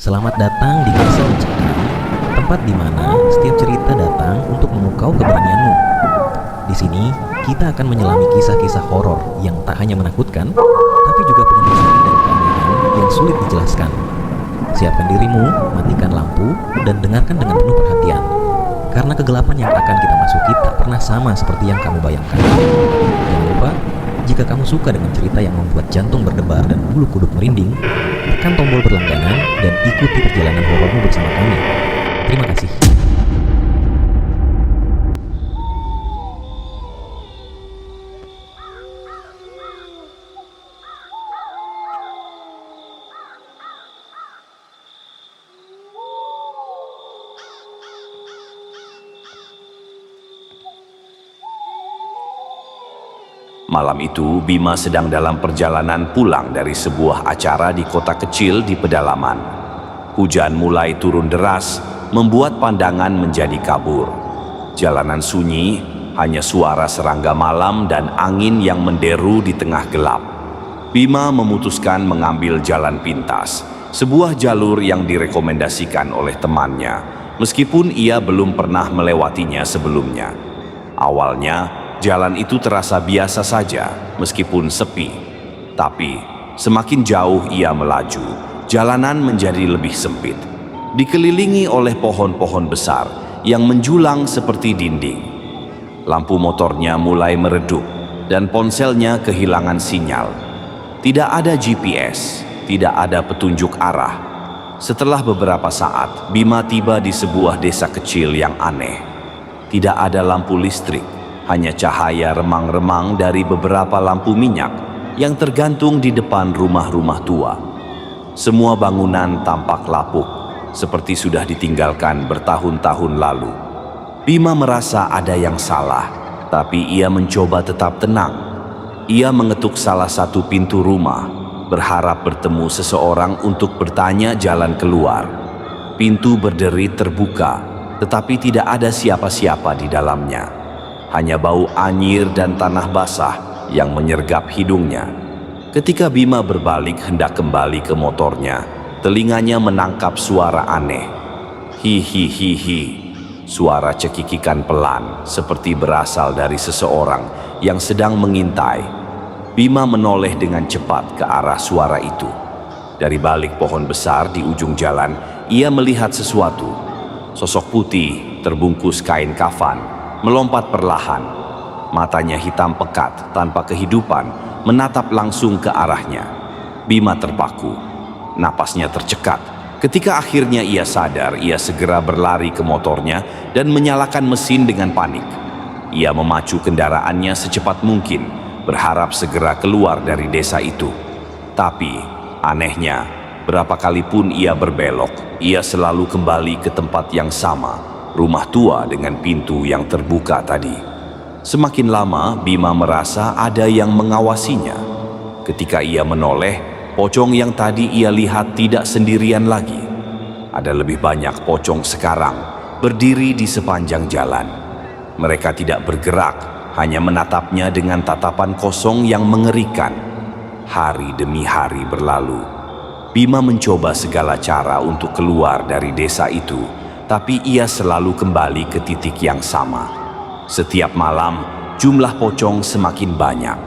Selamat datang di Kisah Mencekam, tempat di mana setiap cerita datang untuk memukau keberanianmu. Di sini, kita akan menyelami kisah-kisah horor yang tak hanya menakutkan, tapi juga penuh misteri dan keanehan yang sulit dijelaskan. Siapkan dirimu, matikan lampu, dan dengarkan dengan penuh perhatian. Karena kegelapan yang akan kita masuki tak pernah sama seperti yang kamu bayangkan. Jangan lupa, jika kamu suka dengan cerita yang membuat jantung berdebar dan bulu kuduk merinding, tekan tombol berlangganan dan ikuti perjalanan horormu bersama kami. Terima kasih. Malam itu, Bima sedang dalam perjalanan pulang dari sebuah acara di kota kecil di pedalaman. Hujan mulai turun deras, membuat pandangan menjadi kabur. Jalanan sunyi, hanya suara serangga malam dan angin yang menderu di tengah gelap. Bima memutuskan mengambil jalan pintas, sebuah jalur yang direkomendasikan oleh temannya, meskipun ia belum pernah melewatinya sebelumnya. Awalnya, jalan itu terasa biasa saja, meskipun sepi. Tapi, semakin jauh ia melaju, jalanan menjadi lebih sempit. Dikelilingi oleh pohon-pohon besar yang menjulang seperti dinding. Lampu motornya mulai meredup, dan ponselnya kehilangan sinyal. Tidak ada GPS, tidak ada petunjuk arah. Setelah beberapa saat, Bima tiba di sebuah desa kecil yang aneh. Tidak ada lampu listrik, hanya cahaya remang-remang dari beberapa lampu minyak yang tergantung di depan rumah-rumah tua. Semua bangunan tampak lapuk, seperti sudah ditinggalkan bertahun-tahun lalu. Bima merasa ada yang salah, tapi ia mencoba tetap tenang. Ia mengetuk salah satu pintu rumah, berharap bertemu seseorang untuk bertanya jalan keluar. Pintu berderi terbuka, tetapi tidak ada siapa-siapa di dalamnya. Hanya bau anyir dan tanah basah yang menyergap hidungnya. Ketika Bima berbalik hendak kembali ke motornya, telinganya menangkap suara aneh. Hi. Suara cekikikan pelan, seperti berasal dari seseorang yang sedang mengintai. Bima menoleh dengan cepat ke arah suara itu. Dari balik pohon besar di ujung jalan, ia melihat sesuatu. Sosok putih, terbungkus kain kafan, melompat perlahan. Matanya hitam pekat tanpa kehidupan, menatap langsung ke arahnya. Bima terpaku, napasnya tercekat. Ketika akhirnya ia sadar, ia segera berlari ke motornya dan menyalakan mesin dengan panik. Ia memacu kendaraannya secepat mungkin, berharap segera keluar dari desa itu. Tapi, anehnya, berapa kali pun ia berbelok, ia selalu kembali ke tempat yang sama, rumah tua dengan pintu yang terbuka tadi. Semakin lama, Bima merasa ada yang mengawasinya. Ketika ia menoleh, pocong yang tadi ia lihat tidak sendirian lagi. Ada lebih banyak pocong sekarang, berdiri di sepanjang jalan. Mereka tidak bergerak, hanya menatapnya dengan tatapan kosong yang mengerikan. Hari demi hari berlalu. Bima mencoba segala cara untuk keluar dari desa itu, tapi ia selalu kembali ke titik yang sama. Setiap malam, jumlah pocong semakin banyak.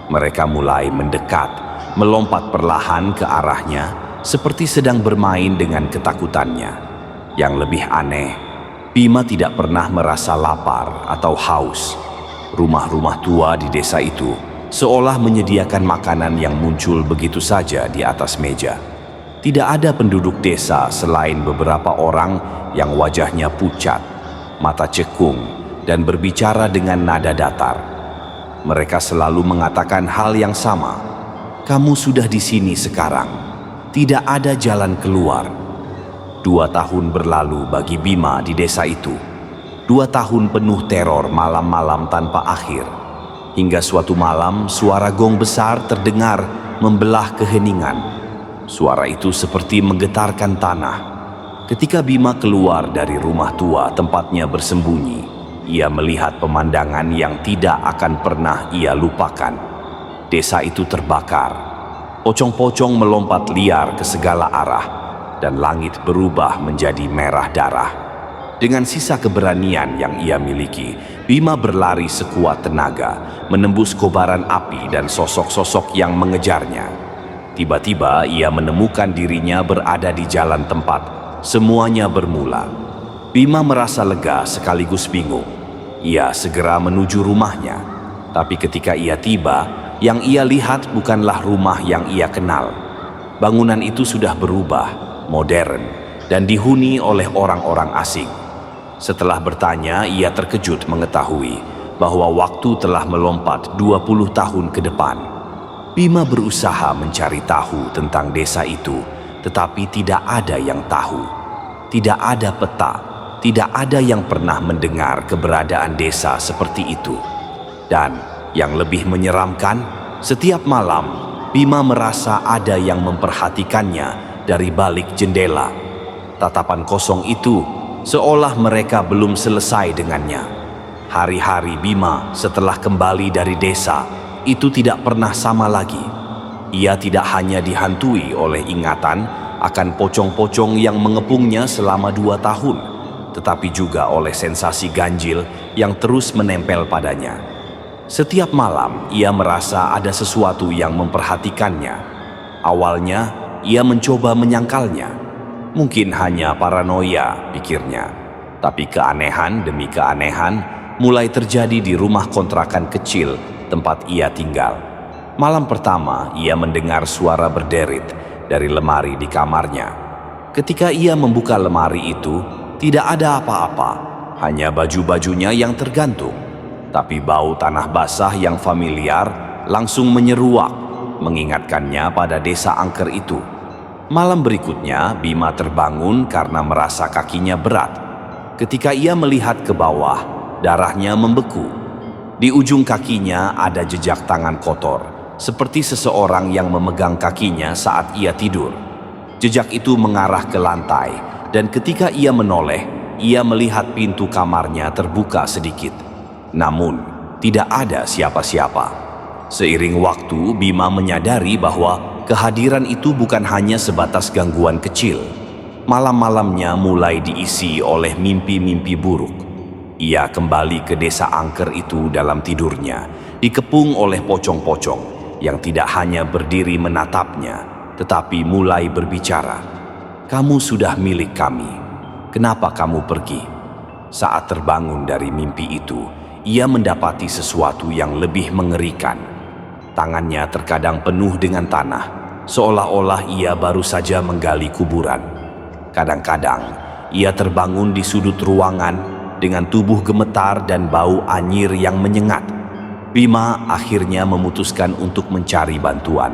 Mereka mulai mendekat, melompat perlahan ke arahnya, seperti sedang bermain dengan ketakutannya. Yang lebih aneh, Bima tidak pernah merasa lapar atau haus. Rumah-rumah tua di desa itu seolah menyediakan makanan yang muncul begitu saja di atas meja. Tidak ada penduduk desa selain beberapa orang yang wajahnya pucat, mata cekung, dan berbicara dengan nada datar. Mereka selalu mengatakan hal yang sama. Kamu sudah di sini sekarang. Tidak ada jalan keluar. 2 tahun berlalu bagi Bima di desa itu. 2 tahun penuh teror malam-malam tanpa akhir. Hingga suatu malam suara gong besar terdengar membelah keheningan. Suara itu seperti menggetarkan tanah. Ketika Bima keluar dari rumah tua tempatnya bersembunyi, ia melihat pemandangan yang tidak akan pernah ia lupakan. Desa itu terbakar. Pocong-pocong melompat liar ke segala arah. dan langit berubah menjadi merah darah. Dengan sisa keberanian yang ia miliki, Bima berlari sekuat tenaga, menembus kobaran api dan sosok-sosok yang mengejarnya. Tiba-tiba ia menemukan dirinya berada di jalan tempat semuanya bermula. Bima merasa lega sekaligus bingung. Ia segera menuju rumahnya, tapi ketika ia tiba, yang ia lihat bukanlah rumah yang ia kenal. Bangunan itu sudah berubah, modern, dan dihuni oleh orang-orang asing. Setelah bertanya, ia terkejut mengetahui bahwa waktu telah melompat 20 tahun ke depan. Bima berusaha mencari tahu tentang desa itu, tetapi tidak ada yang tahu. Tidak ada peta, tidak ada yang pernah mendengar keberadaan desa seperti itu. Dan yang lebih menyeramkan, setiap malam Bima merasa ada yang memperhatikannya dari balik jendela. Tatapan kosong itu seolah mereka belum selesai dengannya. Hari-hari Bima setelah kembali dari desa itu tidak pernah sama lagi. Ia tidak hanya dihantui oleh ingatan akan pocong-pocong yang mengepungnya selama 2 tahun, tetapi juga oleh sensasi ganjil yang terus menempel padanya. Setiap malam ia merasa ada sesuatu yang memperhatikannya. Awalnya ia mencoba menyangkalnya. Mungkin hanya paranoia, pikirnya. Tapi keanehan demi keanehan mulai terjadi di rumah kontrakan kecil tempat ia tinggal. Malam pertama, ia mendengar suara berderit dari lemari di kamarnya. Ketika ia membuka lemari itu, tidak ada apa-apa, hanya baju-bajunya yang tergantung. Tapi bau tanah basah yang familiar langsung menyeruak, mengingatkannya pada desa angker itu. Malam berikutnya, Bima terbangun karena merasa kakinya berat. Ketika ia melihat ke bawah, darahnya membeku. Di ujung kakinya ada jejak tangan kotor, seperti seseorang yang memegang kakinya saat ia tidur. Jejak itu mengarah ke lantai, dan ketika ia menoleh, ia melihat pintu kamarnya terbuka sedikit. Namun, tidak ada siapa-siapa. Seiring waktu, Bima menyadari bahwa kehadiran itu bukan hanya sebatas gangguan kecil. Malam-malamnya mulai diisi oleh mimpi-mimpi buruk. Ia kembali ke desa angker itu dalam tidurnya, dikepung oleh pocong-pocong yang tidak hanya berdiri menatapnya, tetapi mulai berbicara. "Kamu sudah milik kami. Kenapa kamu pergi?" Saat terbangun dari mimpi itu, ia mendapati sesuatu yang lebih mengerikan. Tangannya terkadang penuh dengan tanah, seolah-olah ia baru saja menggali kuburan. Kadang-kadang, ia terbangun di sudut ruangan dengan tubuh gemetar dan bau anyir yang menyengat. Bima akhirnya memutuskan untuk mencari bantuan.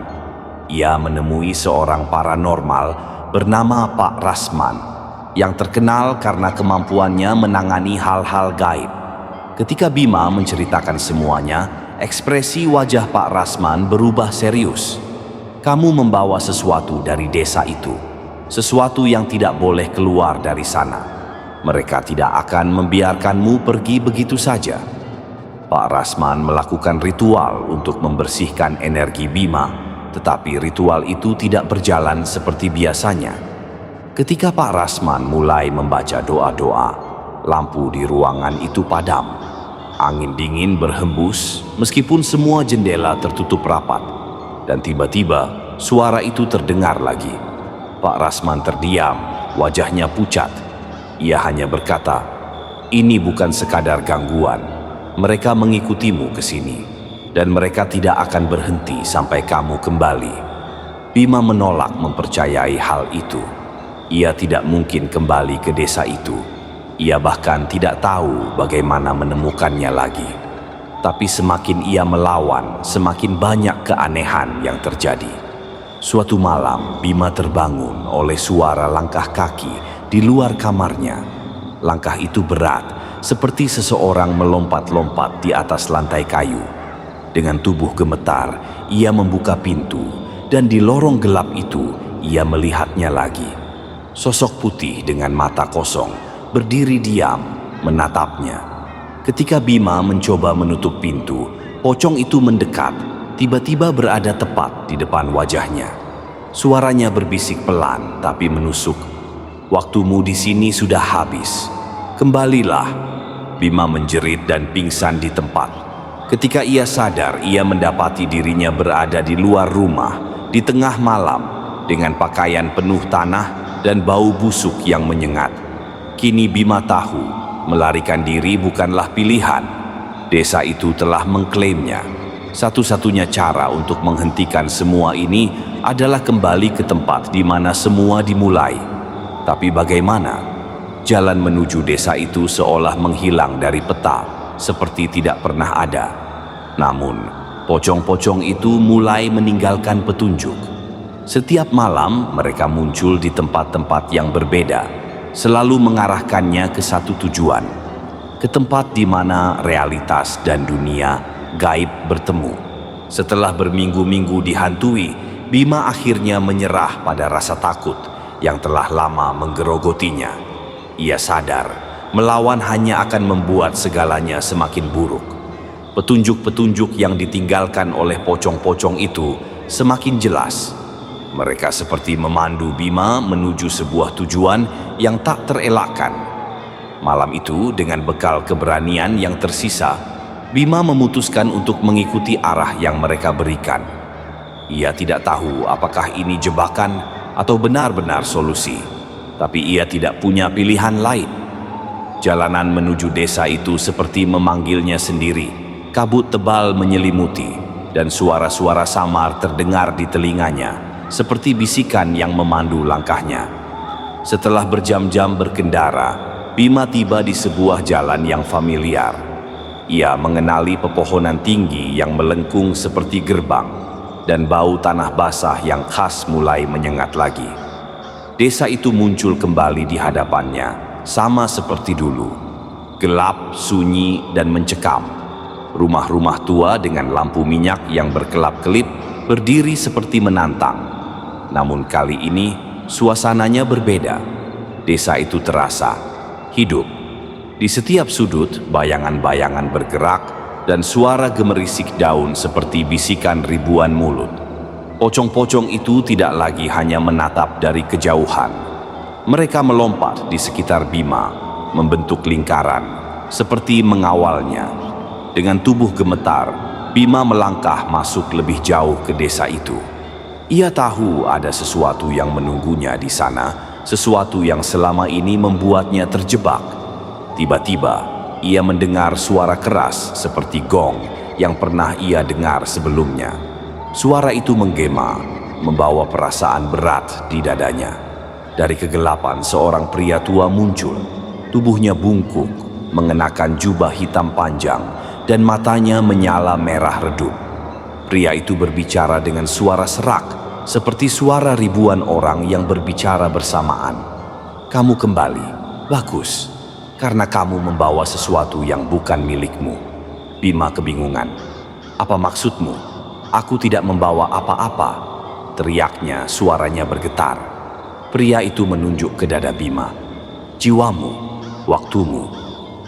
Ia menemui seorang paranormal bernama Pak Rasman, yang terkenal karena kemampuannya menangani hal-hal gaib. Ketika Bima menceritakan semuanya, ekspresi wajah Pak Rasman berubah serius. "Kamu membawa sesuatu dari desa itu, sesuatu yang tidak boleh keluar dari sana. Mereka tidak akan membiarkanmu pergi begitu saja." Pak Rasman melakukan ritual untuk membersihkan energi Bima, tetapi ritual itu tidak berjalan seperti biasanya. Ketika Pak Rasman mulai membaca doa-doa, lampu di ruangan itu padam. Angin dingin berhembus meskipun semua jendela tertutup rapat. Dan tiba-tiba suara itu terdengar lagi. Pak Rasman terdiam, wajahnya pucat. Ia hanya berkata, "Ini bukan sekadar gangguan. Mereka mengikutimu ke sini, dan mereka tidak akan berhenti sampai kamu kembali." Bima menolak mempercayai hal itu. Ia tidak mungkin kembali ke desa itu. Ia bahkan tidak tahu bagaimana menemukannya lagi. Tapi semakin ia melawan, semakin banyak keanehan yang terjadi. Suatu malam, Bima terbangun oleh suara langkah kaki di luar kamarnya. Langkah itu berat, seperti seseorang melompat-lompat di atas lantai kayu. Dengan tubuh gemetar, ia membuka pintu, dan di lorong gelap itu, ia melihatnya lagi. Sosok putih dengan mata kosong, berdiri diam, menatapnya. Ketika Bima mencoba menutup pintu, pocong itu mendekat, tiba-tiba berada tepat di depan wajahnya. Suaranya berbisik pelan tapi menusuk. "Waktumu di sini sudah habis. Kembalilah." Bima menjerit dan pingsan di tempat. Ketika ia sadar, ia mendapati dirinya berada di luar rumah, di tengah malam, dengan pakaian penuh tanah dan bau busuk yang menyengat. Kini Bima tahu, melarikan diri bukanlah pilihan. Desa itu telah mengklaimnya. Satu-satunya cara untuk menghentikan semua ini adalah kembali ke tempat di mana semua dimulai. Tapi bagaimana? Jalan menuju desa itu seolah menghilang dari peta, seperti tidak pernah ada. Namun, pocong-pocong itu mulai meninggalkan petunjuk. Setiap malam mereka muncul di tempat-tempat yang berbeda, selalu mengarahkannya ke satu tujuan, ke tempat di mana realitas dan dunia gaib bertemu. Setelah berminggu-minggu dihantui, Bima akhirnya menyerah pada rasa takut yang telah lama menggerogotinya. Ia sadar, melawan hanya akan membuat segalanya semakin buruk. Petunjuk-petunjuk yang ditinggalkan oleh pocong-pocong itu semakin jelas. Mereka seperti memandu Bima menuju sebuah tujuan yang tak terelakkan. Malam itu, dengan bekal keberanian yang tersisa, Bima memutuskan untuk mengikuti arah yang mereka berikan. Ia tidak tahu apakah ini jebakan atau benar-benar solusi, tapi ia tidak punya pilihan lain. Jalanan menuju desa itu seperti memanggilnya sendiri. Kabut tebal menyelimuti, dan suara-suara samar terdengar di telinganya, seperti bisikan yang memandu langkahnya. Setelah berjam-jam berkendara, Bima tiba di sebuah jalan yang familiar. Ia mengenali pepohonan tinggi yang melengkung seperti gerbang, dan bau tanah basah yang khas mulai menyengat lagi. Desa itu muncul kembali di hadapannya, sama seperti dulu. Gelap, sunyi, dan mencekam. Rumah-rumah tua dengan lampu minyak yang berkelap-kelip berdiri seperti menantang. Namun kali ini, suasananya berbeda. Desa itu terasa hidup. Di setiap sudut, bayangan-bayangan bergerak, dan suara gemerisik daun seperti bisikan ribuan mulut. Pocong-pocong itu tidak lagi hanya menatap dari kejauhan. Mereka melompat di sekitar Bima, membentuk lingkaran, seperti mengawalnya. Dengan tubuh gemetar, Bima melangkah masuk lebih jauh ke desa itu. Ia tahu ada sesuatu yang menunggunya di sana, sesuatu yang selama ini membuatnya terjebak. Tiba-tiba, ia mendengar suara keras seperti gong yang pernah ia dengar sebelumnya. Suara itu menggema, membawa perasaan berat di dadanya. Dari kegelapan, seorang pria tua muncul. Tubuhnya bungkuk, mengenakan jubah hitam panjang, dan matanya menyala merah redup. Pria itu berbicara dengan suara serak, seperti suara ribuan orang yang berbicara bersamaan. "Kamu kembali, bagus. Karena kamu membawa sesuatu yang bukan milikmu." Bima kebingungan. "Apa maksudmu? Aku tidak membawa apa-apa," teriaknya, suaranya bergetar. Pria itu menunjuk ke dada Bima. "Jiwamu, waktumu.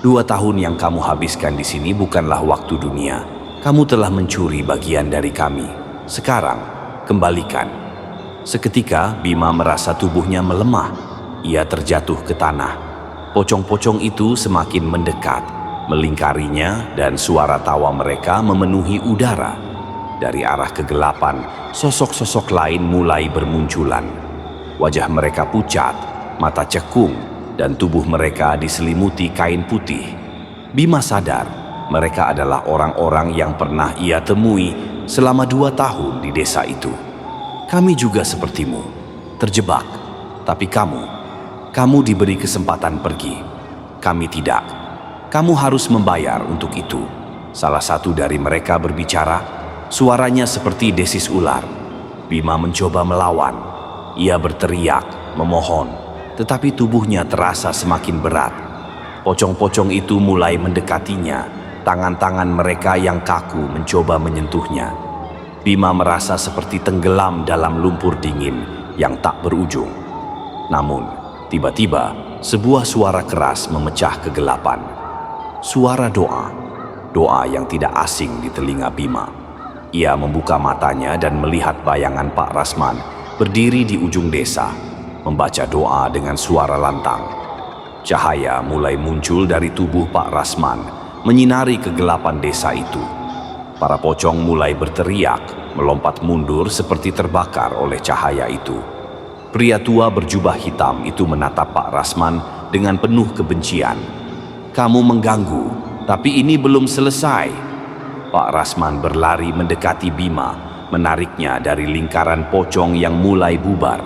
2 tahun yang kamu habiskan di sini bukanlah waktu dunia. Kamu telah mencuri bagian dari kami. Sekarang, kembalikan." Seketika, Bima merasa tubuhnya melemah. Ia terjatuh ke tanah. Pocong-pocong itu semakin mendekat, melingkarinya, dan suara tawa mereka memenuhi udara. Dari arah kegelapan, sosok-sosok lain mulai bermunculan. Wajah mereka pucat, mata cekung, dan tubuh mereka diselimuti kain putih. Bima sadar, mereka adalah orang-orang yang pernah ia temui selama 2 tahun di desa itu. "Kami juga sepertimu, terjebak, tapi kamu diberi kesempatan pergi. Kami tidak. Kamu harus membayar untuk itu." Salah satu dari mereka berbicara, suaranya seperti desis ular. Bima mencoba melawan. Ia berteriak, memohon, tetapi tubuhnya terasa semakin berat. Pocong-pocong itu mulai mendekatinya. Tangan-tangan mereka yang kaku mencoba menyentuhnya. Bima merasa seperti tenggelam dalam lumpur dingin yang tak berujung. Namun, tiba-tiba, sebuah suara keras memecah kegelapan. Suara doa yang tidak asing di telinga Bima. Ia membuka matanya dan melihat bayangan Pak Rasman berdiri di ujung desa, membaca doa dengan suara lantang. Cahaya mulai muncul dari tubuh Pak Rasman, menyinari kegelapan desa itu. Para pocong mulai berteriak, melompat mundur seperti terbakar oleh cahaya itu. Pria tua berjubah hitam itu menatap Pak Rasman dengan penuh kebencian. "Kamu mengganggu, tapi ini belum selesai." Pak Rasman berlari mendekati Bima, menariknya dari lingkaran pocong yang mulai bubar.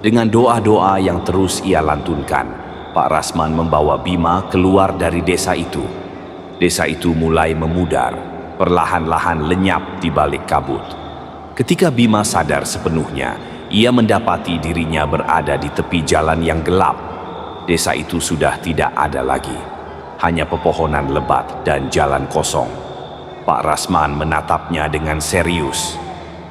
Dengan doa-doa yang terus ia lantunkan, Pak Rasman membawa Bima keluar dari desa itu. Desa itu mulai memudar, perlahan-lahan lenyap di balik kabut. Ketika Bima sadar sepenuhnya, ia mendapati dirinya berada di tepi jalan yang gelap. Desa itu sudah tidak ada lagi, hanya pepohonan lebat dan jalan kosong. Pak Rasman menatapnya dengan serius.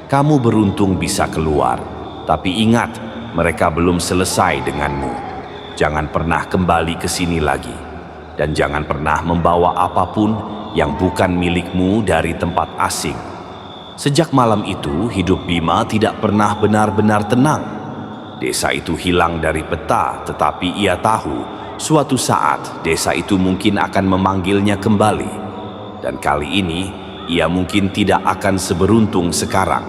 "Kamu beruntung bisa keluar, tapi ingat, mereka belum selesai denganmu. Jangan pernah kembali ke sini lagi, dan jangan pernah membawa apapun yang bukan milikmu dari tempat asing." Sejak malam itu, hidup Bima tidak pernah benar-benar tenang. Desa itu hilang dari peta, tetapi ia tahu suatu saat desa itu mungkin akan memanggilnya kembali. Dan kali ini, ia mungkin tidak akan seberuntung sekarang.